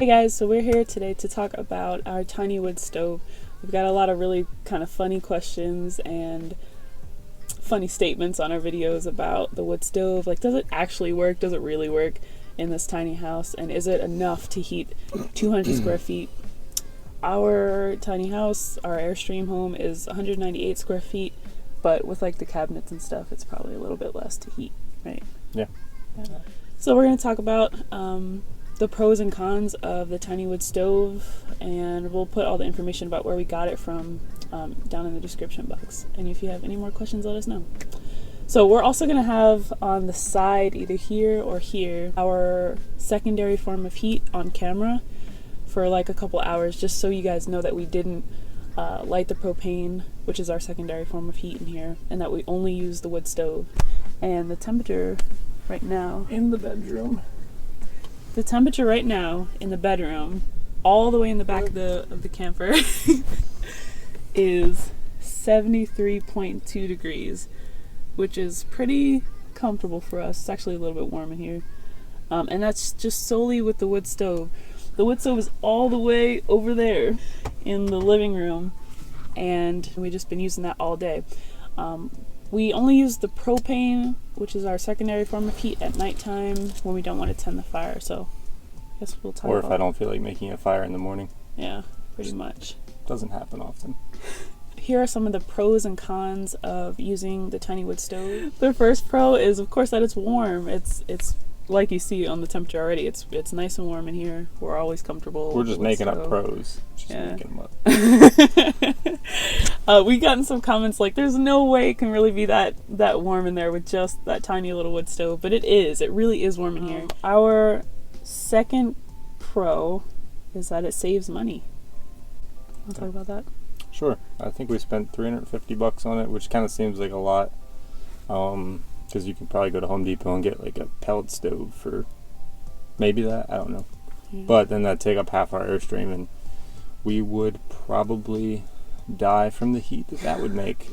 Hey guys, so we're here today to talk about our tiny wood stove. We've got a lot of really kind of funny questions and funny statements on our videos about the wood stove. Like, does it actually work? Does it really work in this tiny house? And is it enough to heat 200 square feet? Our tiny house, our Airstream home, is 198 square feet, but with like the cabinets and stuff, it's probably a little bit less to heat, right? Yeah. So we're going to talk about the pros and cons of the tiny wood stove, and we'll put all the information about where we got it from down in the description box. And if you have any more questions, let us know. So we're also going to have on the side, either here or here, our secondary form of heat on camera for like a couple hours, just so you guys know that we didn't light the propane, which is our secondary form of heat in here, and that we only use the wood stove. And the temperature right now In the bedroom. The temperature right now in the bedroom, all the way in the back of the camper, is 73.2 degrees, which is pretty comfortable for us. It's actually a little bit warm in here. And that's just solely with the wood stove. The wood stove is all the way over there in the living room, and we've just been using that all day. We only use the propane, which is our secondary form of heat, at nighttime when we don't want to tend the fire. So I guess we'll talk Or about if I don't feel like making a fire in the morning. Yeah, pretty much. Doesn't happen often. Here are some of the pros and cons of using the tiny wood stove. The first pro is, of course, that it's warm. It's like you see on the temperature already. It's nice and warm in here. We're always comfortable. We're just making up pros. Just making them up. We gotten some comments like, there's no way it can really be that warm in there with just that tiny little wood stove, but it is. It really is warm in here. Our second pro is that it saves money. Want to talk about that? Sure. I think we spent $350 on it, which kind of seems like a lot. Because you can probably go to Home Depot and get like a pellet stove for maybe that. I don't know. Yeah. But then that'd take up half our Airstream, and we would probably die from the heat that would make.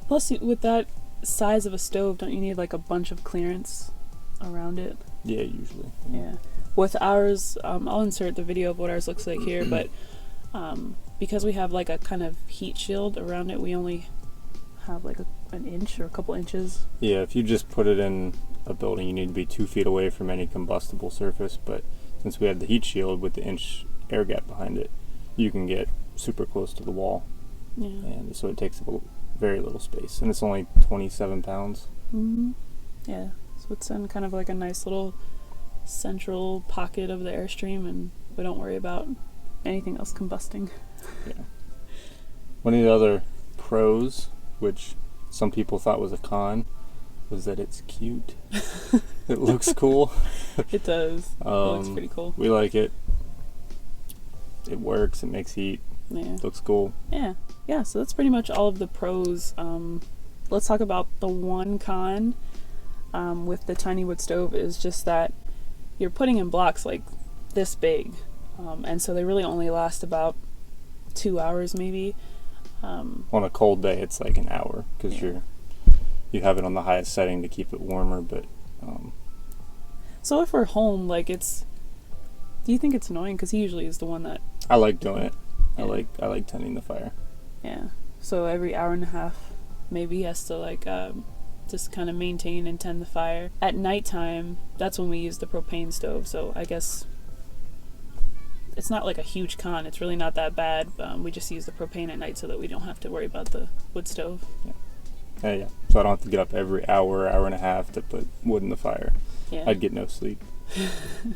Plus, with that size of a stove, don't you need like a bunch of clearance around it? Yeah, usually. Yeah. With ours, I'll insert the video of what ours looks like here, but because we have like a kind of heat shield around it, we only have like an inch or a couple inches. Yeah, if you just put it in a building, you need to be 2 feet away from any combustible surface, but since we have the heat shield with the inch air gap behind it, you can get super close to the wall. Yeah. And so it takes up very little space, and it's only 27 pounds. Mm-hmm. Yeah, so it's in kind of like a nice little central pocket of the Airstream, and we don't worry about anything else combusting. Yeah. One of the other pros, which some people thought was a con, was that it's cute. It looks cool. It does. It looks pretty cool. We like it. It works. It makes heat. Yeah. Looks cool. Yeah. Yeah, so that's pretty much all of the pros. Let's talk about the one con with the tiny wood stove is just that you're putting in blocks like this big. And so they really only last about 2 hours maybe. On a cold day, it's like an hour because you have it on the highest setting to keep it warmer. But so if we're home, like do you think it's annoying? Because he usually is the one that. I like doing it. Yeah. I like tending the fire. Yeah. So every hour and a half, maybe he has to like just kind of maintain and tend the fire. At nighttime, that's when we use the propane stove. So I guess it's not like a huge con. It's really not that bad. We just use the propane at night so that we don't have to worry about the wood stove. Yeah. So I don't have to get up every hour and a half to put wood in the fire. Yeah. I'd get no sleep.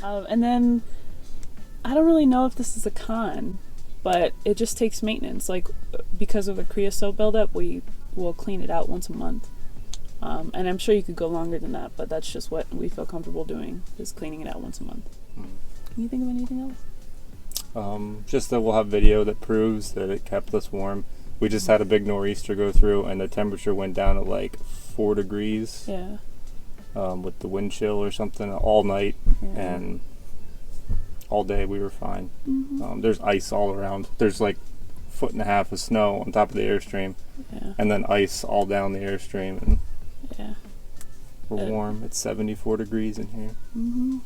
And then I don't really know if this is a con, but it just takes maintenance. Like, because of the creosote buildup, we will clean it out once a month. And I'm sure you could go longer than that, but that's just what we feel comfortable doing, is cleaning it out once a month. Can you think of anything else? Just that we'll have video that proves that it kept us warm. We just had a big nor'easter go through, and the temperature went down to like 4 degrees. Yeah. With the wind chill or something all night, and all day we were fine. Mm-hmm. There's ice all around. There's like 1.5 feet of snow on top of the Airstream, and then ice all down the Airstream, and we're warm. It's 74 degrees in here. Mm-hmm.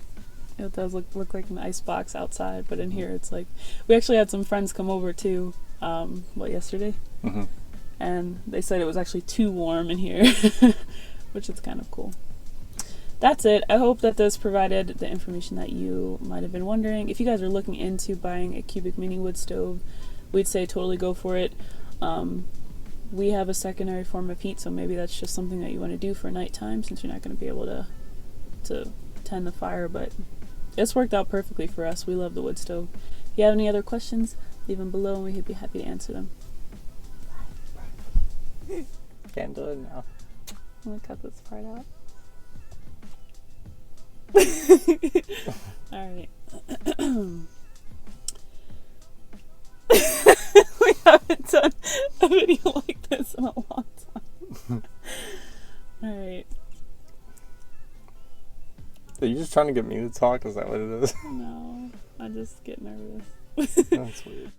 It does look like an ice box outside, but in here it's like, we actually had some friends come over too, yesterday? Mm-hmm. And they said it was actually too warm in here, which is kind of cool. That's it. I hope that this provided the information that you might have been wondering. If you guys are looking into buying a cubic mini wood stove, we'd say totally go for it. We have a secondary form of heat, so maybe that's just something that you want to do for nighttime since you're not going to be able to tend the fire, but it's worked out perfectly for us. We love the wood stove. If you have any other questions, leave them below and we'd be happy to answer them. Can't do it now. I'm going to cut this part out. Alright. We haven't done a video like this in a long time. Alright. Are you just trying to get me to talk? Is that what it is? No, I just get nervous. That's weird.